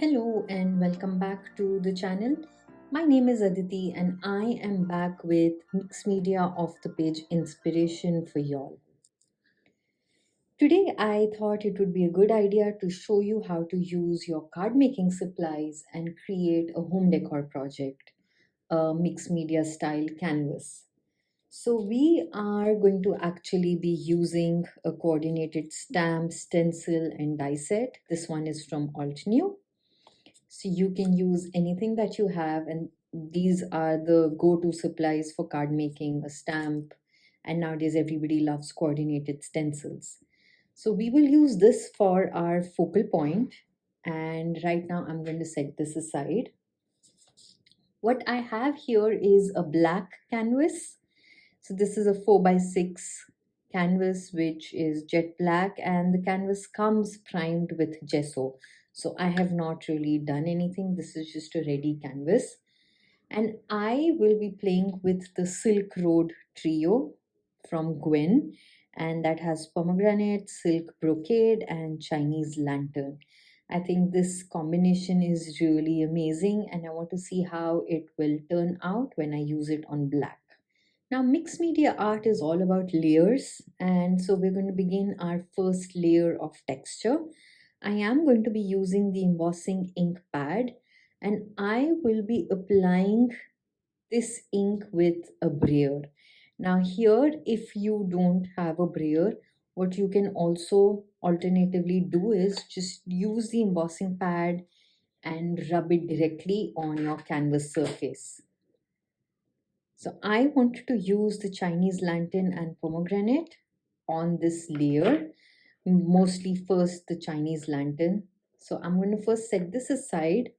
Hello and welcome back to the channel. My name is Aditi and I am back with mixed media off the page inspiration for y'all. Today I thought it would be a good idea to show you how to use your card making supplies and create a home decor project, a mixed media style canvas. So we are going to actually be using a coordinated stamp, stencil and die set. This one is from Alt New. So you can use anything that you have, and these are the go-to supplies for card making, a stamp, and nowadays everybody loves coordinated stencils. So we will use this for our focal point, and right now I'm going to set this aside. What I have here is a black canvas. So this is a 4 by 6 canvas which is jet black, and the canvas comes primed with gesso. So I have not really done anything. This is just a ready canvas. And I will be playing with the Silk Road trio from Gwen, and that has pomegranate, silk brocade, and Chinese lantern. I think this combination is really amazing, and I want to see how it will turn out when I use it on black. Now, mixed media art is all about layers, and so we're going to begin our first layer of texture. I am going to be using the embossing ink pad, and I will be applying this ink with a brayer. Now, here, if you don't have a brayer, what you can also alternatively do is just use the embossing pad and rub it directly on your canvas surface. So I wanted to use the Chinese lantern and pomegranate on this layer, mostly first the Chinese lantern. So I'm going to first set this aside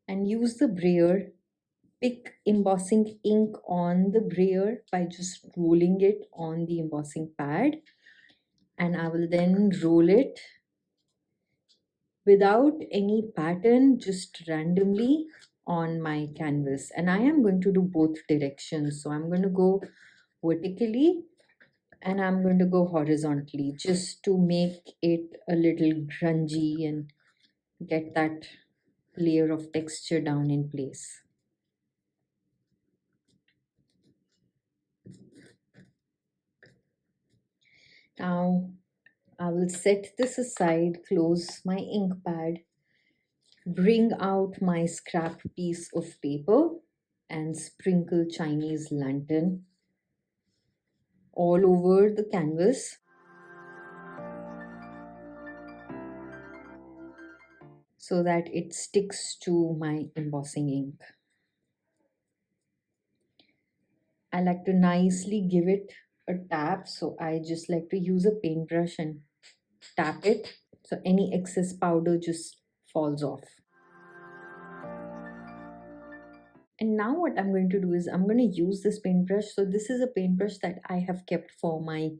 and use the brayer, pick embossing ink on the brayer by just rolling it on the embossing pad. And I will then roll it without any pattern, just randomly on my canvas. And I am going to do both directions. So I'm going to go vertically and I'm going to go horizontally just to make it a little grungy and get that layer of texture down in place. Now I will set this aside, close my ink pad, bring out my scrap piece of paper and sprinkle Chinese lantern all over the canvas. So that it sticks to my embossing ink. I like to nicely give it a tap. So I just like to use a paintbrush and tap it. So any excess powder just falls off. And now what I'm going to do is I'm going to use this paintbrush. So this is a paintbrush that I have kept for my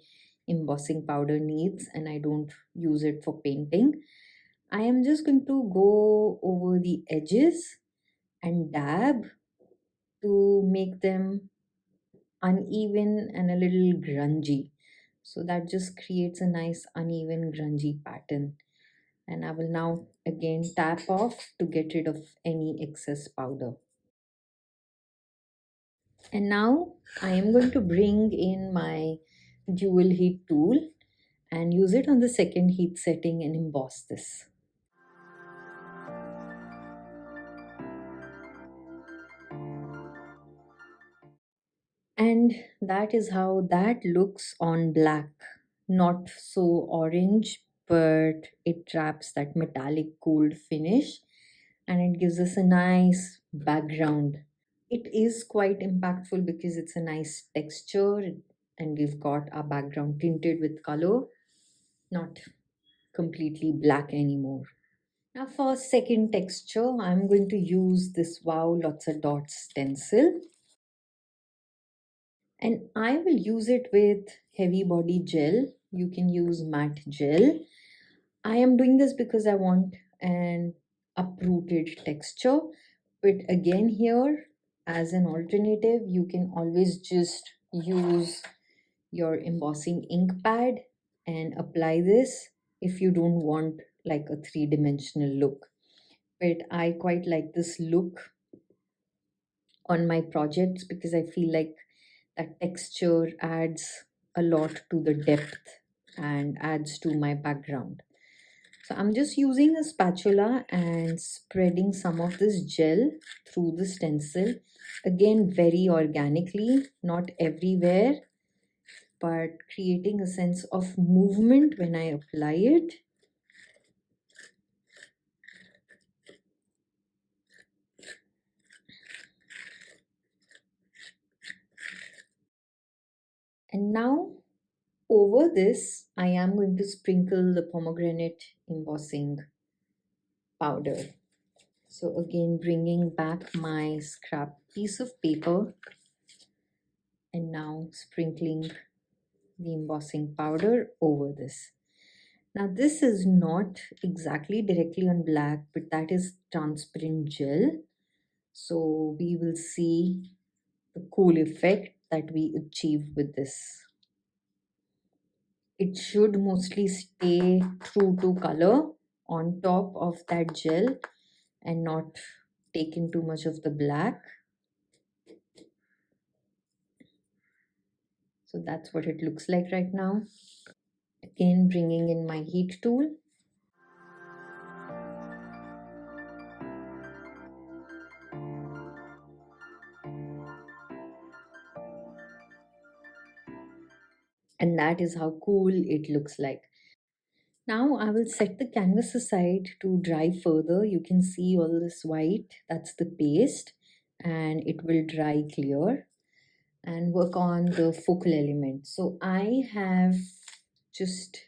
embossing powder needs and I don't use it for painting. I am just going to go over the edges and dab to make them uneven and a little grungy. So that just creates a nice uneven grungy pattern. And I will now again tap off to get rid of any excess powder. And now I am going to bring in my dual heat tool and use it on the second heat setting and emboss this. And that is how that looks on black. Not so orange, but it traps that metallic gold finish and it gives us a nice background. It is quite impactful because it's a nice texture and we've got our background tinted with color, not completely black anymore. Now for second texture, I'm going to use this Wow Lots of Dots stencil. And I will use it with heavy body gel. You can use matte gel. I am doing this because I want an uprooted texture. But again here, as an alternative, you can always just use your embossing ink pad and apply this if you don't want like a three-dimensional look. but I quite like this look on my projects because I feel like that texture adds a lot to the depth and adds to my background. So I'm just using a spatula and spreading some of this gel through the stencil. Again, very organically, not everywhere, but creating a sense of movement when I apply it. And now over this, I am going to sprinkle the pomegranate embossing powder. So again, bringing back my scrap piece of paper and now sprinkling the embossing powder over this. Now this is not exactly directly on black, but that is transparent gel. So we will see the cool effect that we achieve with this. It should mostly stay true to color on top of that gel and not take in too much of the black. So that's what it looks like right now. Again, bringing in my heat tool. And that is how cool it looks like. Now I will set the canvas aside to dry further. You can see all this white, that's the paste, and it will dry clear and work on the focal element. So I have just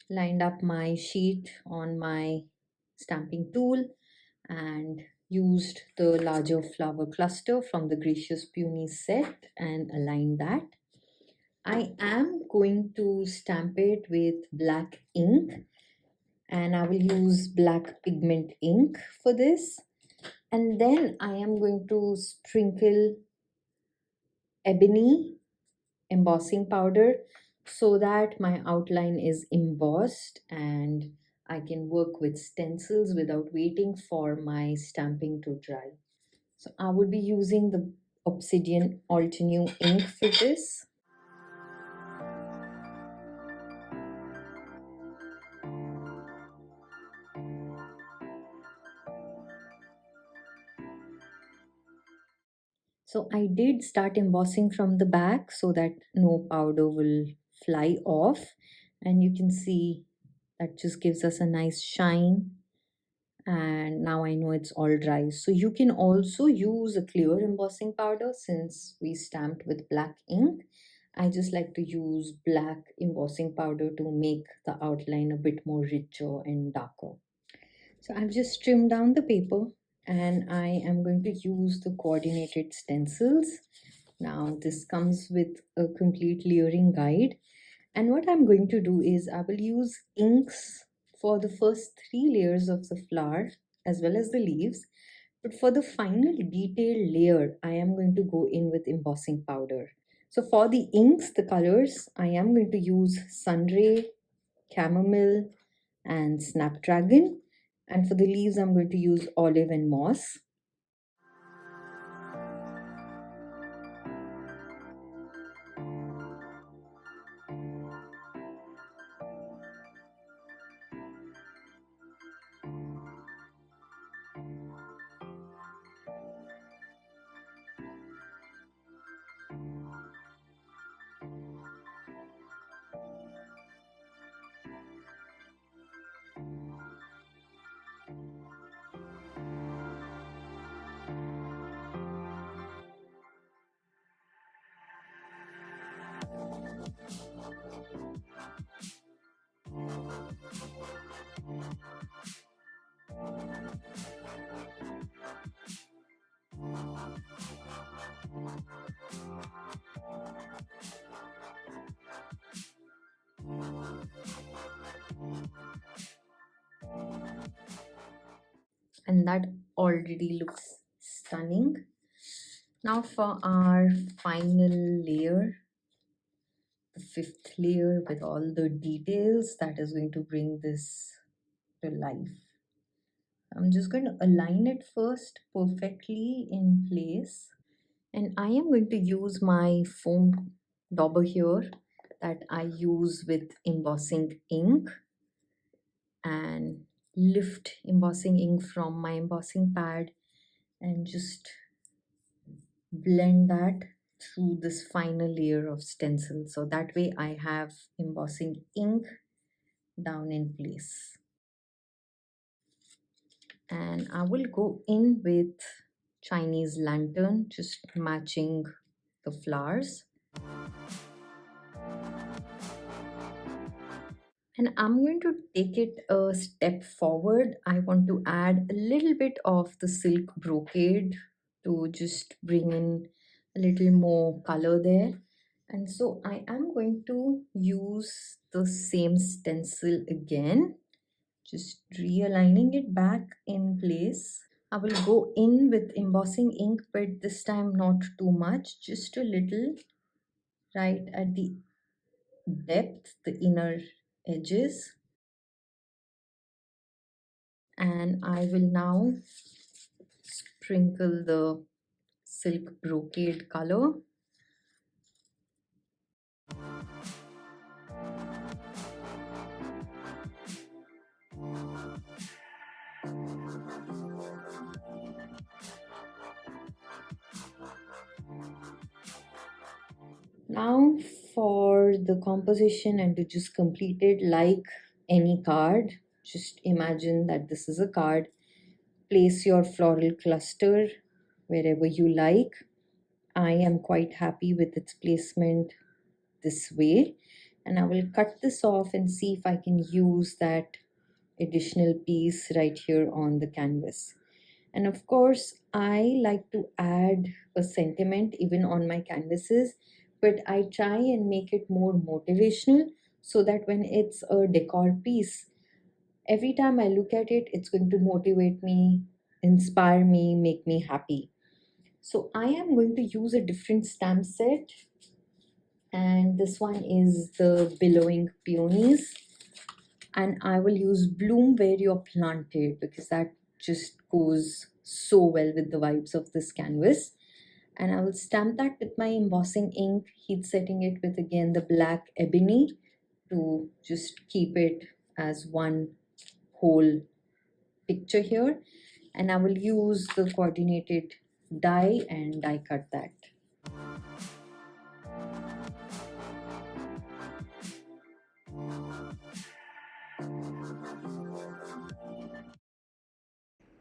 lined up my sheet on my stamping tool and used the larger flower cluster from the Gracious Peony set and aligned that. I am going to stamp it with black ink and I will use black pigment ink for this. And then I am going to sprinkle ebony embossing powder so that my outline is embossed and I can work with stencils without waiting for my stamping to dry. So I would be using the Obsidian Altenew ink for this. So I did start embossing from the back so that no powder will fly off. And you can see that just gives us a nice shine. And now I know it's all dry. So you can also use a clear embossing powder since we stamped with black ink. I just like to use black embossing powder to make the outline a bit more richer and darker. So I've just trimmed down the paper and I am going to use the coordinated stencils. Now this comes with a complete layering guide. And what I'm going to do is I will use inks for the first three layers of the flower as well as the leaves. But for the final detailed layer, I am going to go in with embossing powder. So for the inks, the colors, I am going to use Sunray, Chamomile, and Snapdragon. And for the leaves, I'm going to use olive and moss. And that already looks stunning. Now for our final layer, the fifth layer with all the details that is going to bring this to life. I'm just going to align it first perfectly in place. And I am going to use my foam dauber here that I use with embossing ink, and lift embossing ink from my embossing pad and just blend that through this final layer of stencil. So that way I have embossing ink down in place. And I will go in with Chinese lantern, just matching the flowers. And I'm going to take it a step forward. I want to add a little bit of the silk brocade to just bring in a little more color there. And so I am going to use the same stencil again, just realigning it back in place. I will go in with embossing ink, but this time not too much, just a little right at the depth, the inner edges. And I will now sprinkle the silk brocade color. Now for the composition, and to just complete it like any card, just imagine that this is a card. Place your floral cluster wherever you like. I am quite happy with its placement this way, and I will cut this off and see if I can use that additional piece right here on the canvas. And of course, I like to add a sentiment even on my canvases, but I try and make it more motivational so that when it's a decor piece, every time I look at it, it's going to motivate me, inspire me, make me happy. So I am going to use a different stamp set, and this one is the Billowing Peonies. And I will use Bloom Where You're Planted because that just goes so well with the vibes of this canvas. And I will stamp that with my embossing ink, heat setting it with again the black ebony to just keep it as one whole picture here. And I will use the coordinated die and die cut that.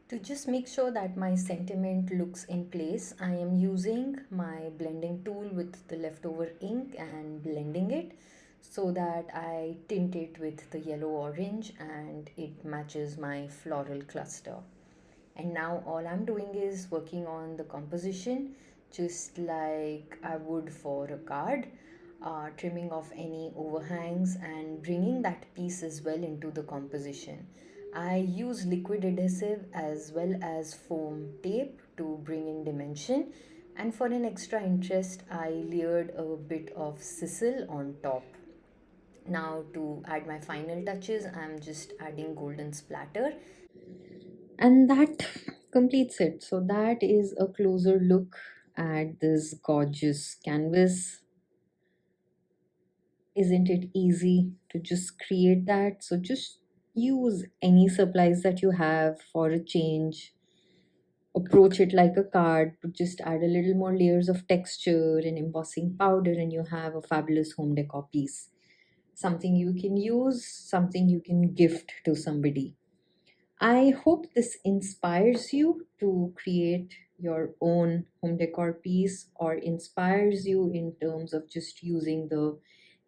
To just make sure that my sentiment looks in place, I am using my blending tool with the leftover ink and blending it so that I tint it with the yellow orange and it matches my floral cluster. And now all I'm doing is working on the composition just like I would for a card, trimming off any overhangs and bringing that piece as well into the composition. I use liquid adhesive as well as foam tape to bring in dimension, and for an extra interest I layered a bit of sizzle on top. Now to add my final touches, I'm just adding golden splatter, and that completes it. So that is a closer look at this gorgeous canvas. Isn't it easy to just create that? So just use any supplies that you have for a change. Approach it like a card, but just add a little more layers of texture and embossing powder, and you have a fabulous home decor piece. Something you can use, something you can gift to somebody. I hope this inspires you to create your own home decor piece, or inspires you in terms of just using the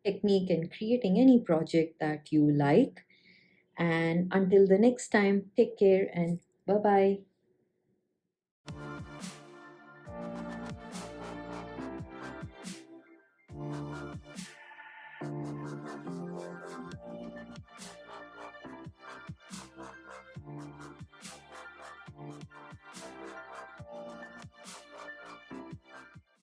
technique and creating any project that you like. And until the next time, take care and bye bye.